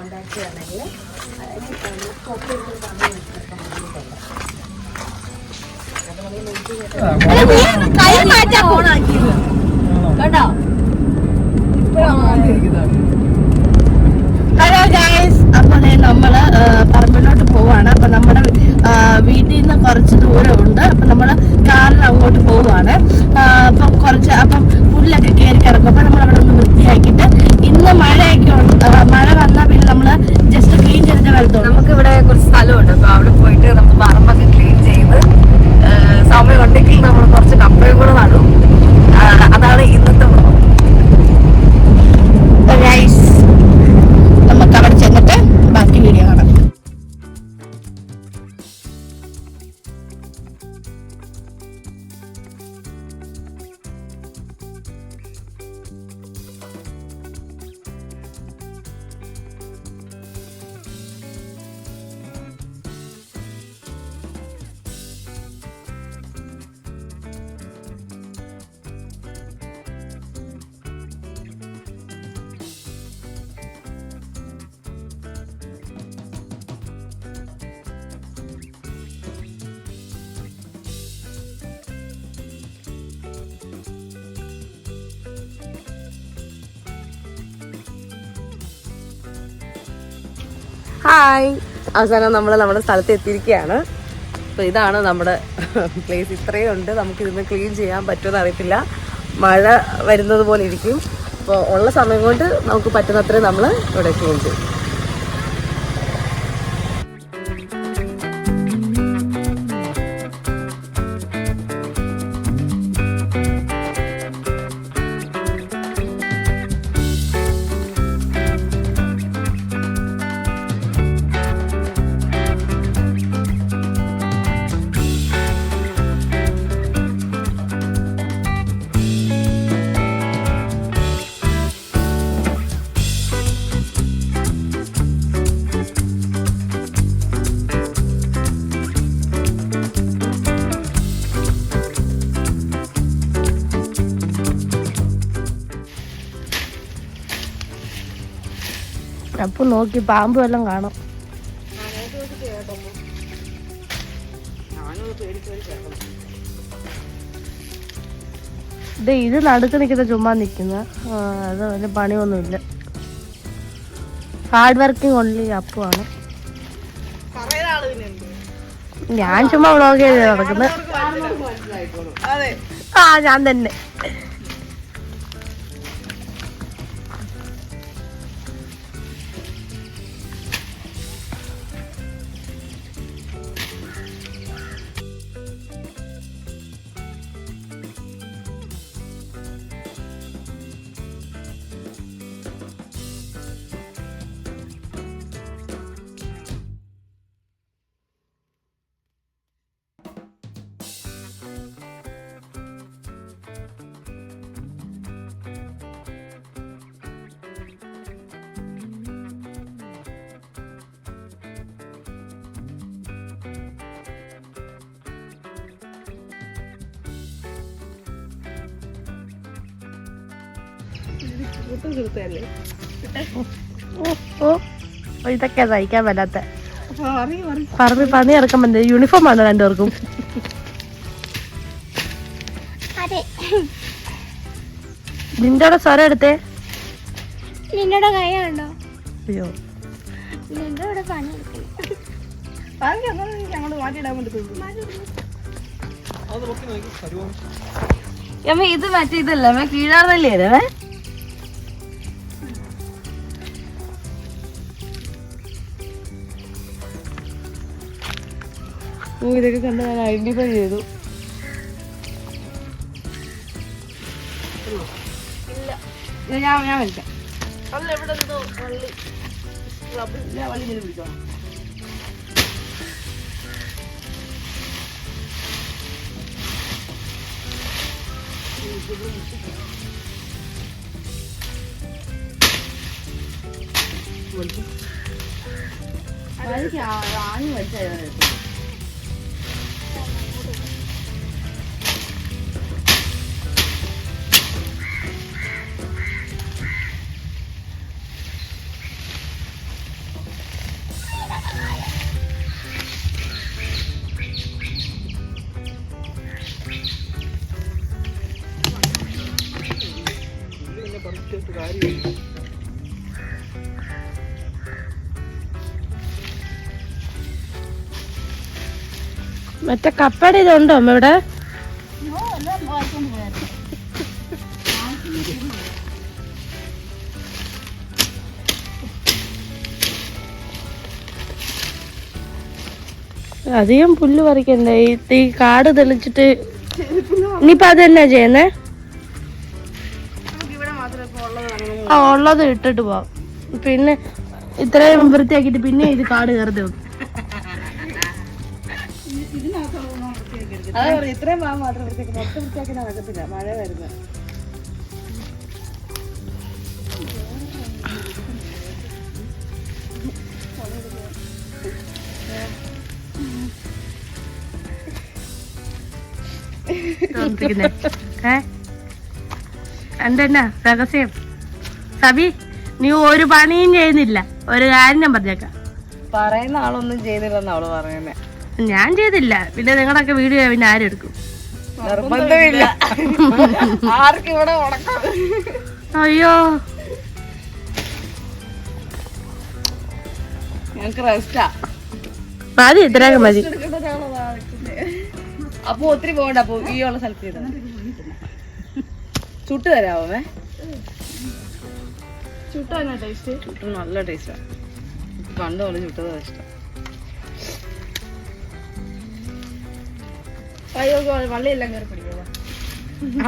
Contact ചെയ്യണമെങ്കിൽ കേട്ടോ. Hello guys, അപ്പൊ നമ്മള് പറമ്പിലോട്ട് പോവാണ്. അപ്പൊ നമ്മുടെ വീട്ടിൽ നിന്ന് കുറച്ച് ദൂരമുണ്ട്. അപ്പൊ നമ്മള് കാറിൽ അങ്ങോട്ട് പോവാണ്. അപ്പം പുല്ലൊക്കെ കയറി കിടക്കും. അപ്പൊ നമ്മൾ അവിടെ ഒന്ന് വൃത്തിയാക്കിയിട്ട് ഇന്ന് മഴയൊക്കെ മഴ വന്നാൽ പിന്നെ നമ്മള് ജസ്റ്റ് ക്ലീൻ ചെയ്തിട്ട് വരത്തുള്ളൂ. നമുക്ക് ഇവിടെ കുറച്ച് സ്ഥലമുണ്ട്. അപ്പൊ അവിടെ പോയിട്ട് നമുക്ക് പറമ്പൊക്കെ ക്ലീൻ ചെയ്ത് സമയം ഉണ്ടെങ്കിൽ നമ്മൾ കുറച്ച് കപ്പയും കൂടെ നടും. അതാണ് ഇന്നത്തെ ഗൈസ്. നമുക്ക് അവിടെ ചെന്നിട്ട് ബാക്കി വീഡിയോ കാണാം. ഹായ്, അവസാനം നമ്മൾ നമ്മുടെ സ്ഥലത്ത് എത്തിയിരിക്കുകയാണ്. അപ്പോൾ ഇതാണ് നമ്മുടെ പ്ലേസ്. ഇത്രയും ഉണ്ട്. നമുക്കിതൊന്ന് ക്ലീൻ ചെയ്യാൻ പറ്റുമെന്ന് അറിയത്തില്ല. മഴ വരുന്നത് പോലെ ഇരിക്കും. അപ്പോൾ ഉള്ള സമയം കൊണ്ട് നമുക്ക് പറ്റുന്നത്രയും നമ്മൾ ഇവിടെ ക്ലീൻ ചെയ്യും. അപ്പൊ നോക്കി പാമ്പ് വല്ലതും കാണും. ഇത് നടുക്ക് നിൽക്കുന്ന ചുമ്മാ നിൽക്കുന്ന അത് വലിയ പണിയൊന്നുമില്ല. ഹാർഡ് വർക്കിംഗ് ഓൺലി അപ്പുവാണ്. ഞാൻ ചുമ്മാ വ്ളോഗ് ചെയ്ത് നടക്കുന്നത്. ഞാൻ തന്നെ. ഇതൊക്കെ സഹിക്കാൻ പറ്റാത്ത പറമ്പി പണി ഇറക്കാൻ പറ്റ യൂണിഫോം ആണ് രണ്ടുപേർക്കും. നിന്റെ സ്വരം എടുത്തേ. നിന്നോട് കൈയുണ്ടോ? അയ്യോ, ഇത് മറ്റേ ഇതല്ലേ കീഴാർന്നല്ലേ അല്ലേ? ഇതൊക്കെ കണ്ട് ഞാൻ ഐഡന്റിഫൈ ചെയ്തു. ഞാൻ വിളിക്കാം. ആഞ്ഞു വലിച്ചു. മറ്റേ കപ്പയുടെ ഇതുണ്ടോ അമ്മ ഇവിടെ? അധികം പുല്ല് പറിക്കണ്ടേ? ഈ കാട് തെളിച്ചിട്ട് ഇനിയിപ്പോ അതെന്നാ ചെയ്യുന്നേ? ആ ഉള്ളത് ഇട്ടിട്ട് പോവാം. പിന്നെ ഇത്രയും വൃത്തിയാക്കിട്ട് പിന്നെ ഇത് കാട് കയറത്തേ ഉള്ളൂ. ഇത്രയും ഭാഗം മാത്രം വൃത്തിയാക്കി മൊത്തം വൃത്തിയാക്കി നടക്കത്തില്ല, മഴ വരുന്നത്. എന്തെന്നാ രഹസ്യം? സബി, നീ ഒരു പണിയും ചെയ്യുന്നില്ല. ഒരു കാര്യം ഞാൻ പറഞ്ഞേക്കാം. പറയുന്ന ആളൊന്നും ചെയ്തില്ലെന്ന് അവള് പറയുന്നേ. ഞാൻ ചെയ്തില്ല, പിന്നെ നിങ്ങളൊക്കെ വീഡിയോ പിന്നെ ആരെടുക്കും? നിർബന്ധമില്ല. ആർക്കും ഇവിടെ ഉടക്കം. അയ്യോ, ഞങ്ങക്ക് റെസ്റ്റാ. മതി, ഇത്രയൊക്കെ മതി. അപ്പൊ ഒത്തിരി പോകണ്ട. അപ്പൊ ഈ ഉള്ള സ്ഥലത്ത് ചെയ്ത ചുട്ട് തരാമേ. ചുട്ട് നല്ല ടേസ്റ്റാ. പണ്ട് പോലെ ചുട്ടത് ഇഷ്ടം. വള്ളിയെല്ലാം കയറി പിടിക്കുക.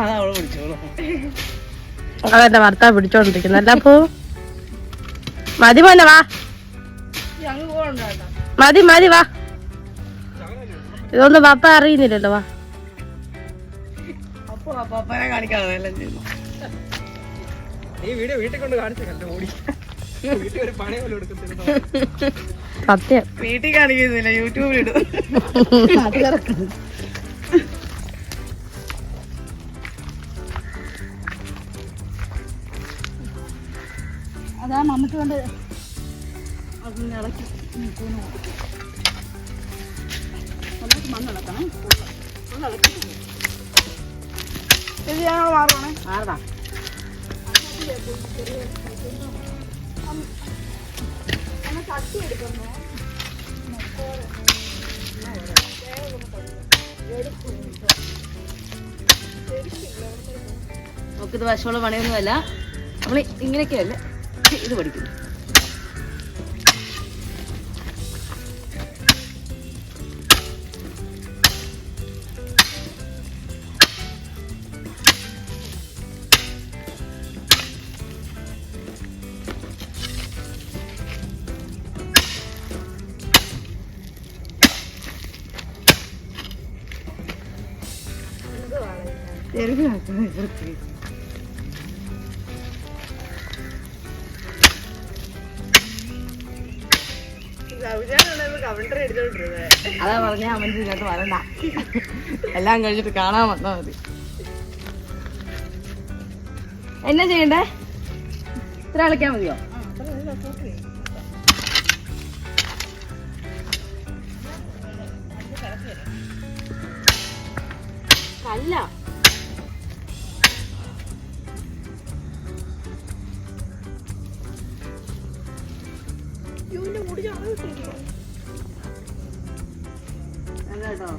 അതാ അവള് പിടിച്ചോളൂ. അതെന്റെ ഭർത്താവ് പിടിച്ചോണ്ടിരിക്കുന്നല്ല. അപ്പൊ മതി മോനെ, വാ. മതി മതി, വാ. ഇതൊന്നും പപ്പ അറിയുന്നില്ലല്ലോ. വാ. അപ്പൊ പപ്പനെ കാണിക്കാതെ എല്ലാം ചെയ്യുന്നു. സത്യം വീട്ടിൽ കാണിക്കുന്നില്ല, യൂട്യൂബിൽ ഇടും. അതാ നമുക്ക് കൊണ്ട് അതൊന്ന് ഇളക്കി മണ്ണിളക്കണേ. ഇത് ഞങ്ങൾ മാറണേ. മാറടാ. നമുക്കിത് വശമുള്ള പണിയൊന്നുമല്ല. നമ്മൾ ഇങ്ങനെയൊക്കെയല്ല ഇത് പഠിക്കുന്നു. അതാ പറഞ്ഞ അവൻ ഇതിനകത്ത് വരണ്ട, എല്ലാം കഴിഞ്ഞിട്ട് കാണാൻ വന്നാ മതി. എന്നാ ചെയ്യണ്ടേ? ഇത്ര കളിക്കാൻ മതിയോ? അല്ല, കേട്ടോ.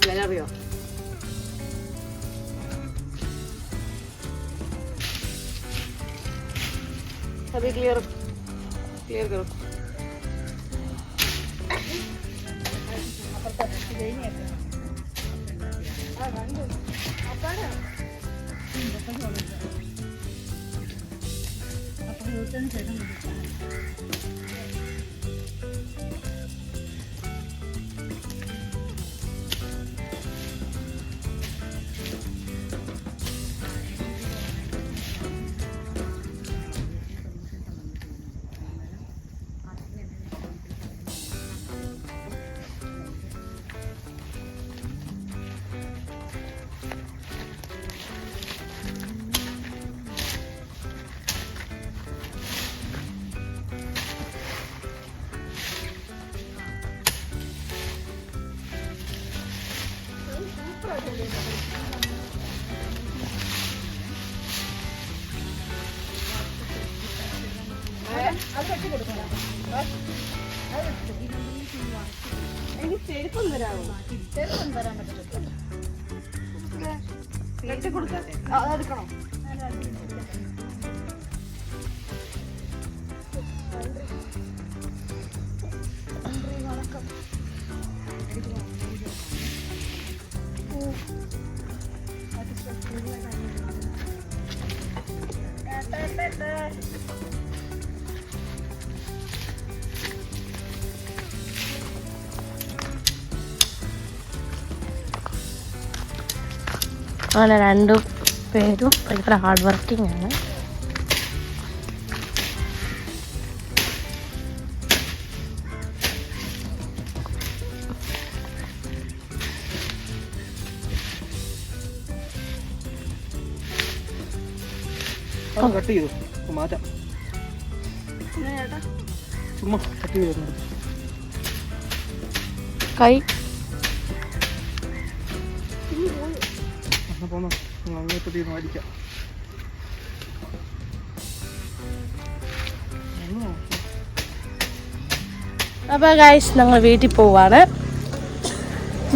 വില അറിയോ? अभी क्लियर क्लियर करो. എനിക്ക് ചെരുപ്പം തരാമോ? ചെരുപ്പം തരാൻ പറ്റില്ല. അതെടുക്കണോ? അങ്ങനെ 2 പേരും ഭയങ്കര ഹാർഡ് വർക്കിംഗ് ആണ്. കട്ട് ചെയ്തു മാറ്റാം. ചുമ്മാ കട്ട് ചെയ്തു കൈ പോന്നോ അങ്ങോട്ട് തീർന്നു അടിക്കാം. അപ്പോൾ ഗൈസ് ഞങ്ങൾ വീട്ടിൽ പോവാണ്.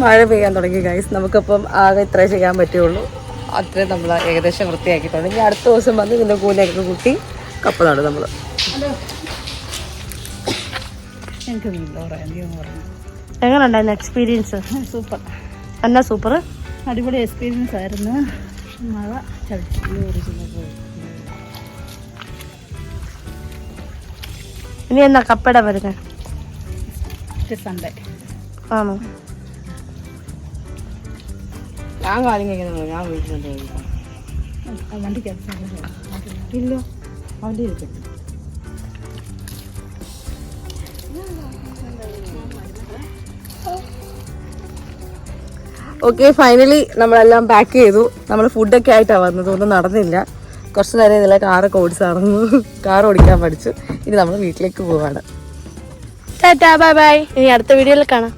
മഴ പെയ്യാൻ തുടങ്ങി ഗൈസ്. നമുക്കപ്പം ആകെ ഇത്രേ ചെയ്യാൻ പറ്റുള്ളൂ. അത്രയും നമ്മൾ ഏകദേശം വൃത്തിയാക്കിയിട്ടുണ്ട്. ഇനി അടുത്ത ദിവസം വന്ന് ഇതിൻ്റെ കൂനെയൊക്കെ കുത്തി കപ്പ നടും നമ്മൾ. എങ്ങനെ ഉണ്ടായിരുന്നു എക്സ്പീരിയൻസ്? സൂപ്പർ. എന്നാ സൂപ്പർ, അടിപൊളി എക്സ്പീരിയൻസ് ആയിരുന്നു. മഴ ഇനി എന്നാ കപ്പട വരുന്നത്? സൺഡേ ആണോ? ഞാൻ കാര്യം കഴിക്കുന്നുള്ളൂ. ഞാൻ വീട്ടിലുണ്ട്. വണ്ടിക്കകത്ത് ഇല്ല വണ്ടി ഇരിക്കും. ഓക്കെ, ഫൈനലി നമ്മളെല്ലാം പാക്ക് ചെയ്തു. നമ്മൾ ഫുഡൊക്കെ ആയിട്ടാണ് വന്നത്. ഒന്നും നടന്നില്ല. കുറച്ച് നേരം ഇതിലെ കാറൊക്കെ ഓടിച്ചാർന്നു. കാർ ഓടിക്കാൻ പഠിച്ചു. ഇനി നമ്മൾ വീട്ടിലേക്ക് പോവാണ്. Tata bye bye. ഇനി അടുത്ത വീഡിയോയിൽ കാണാം.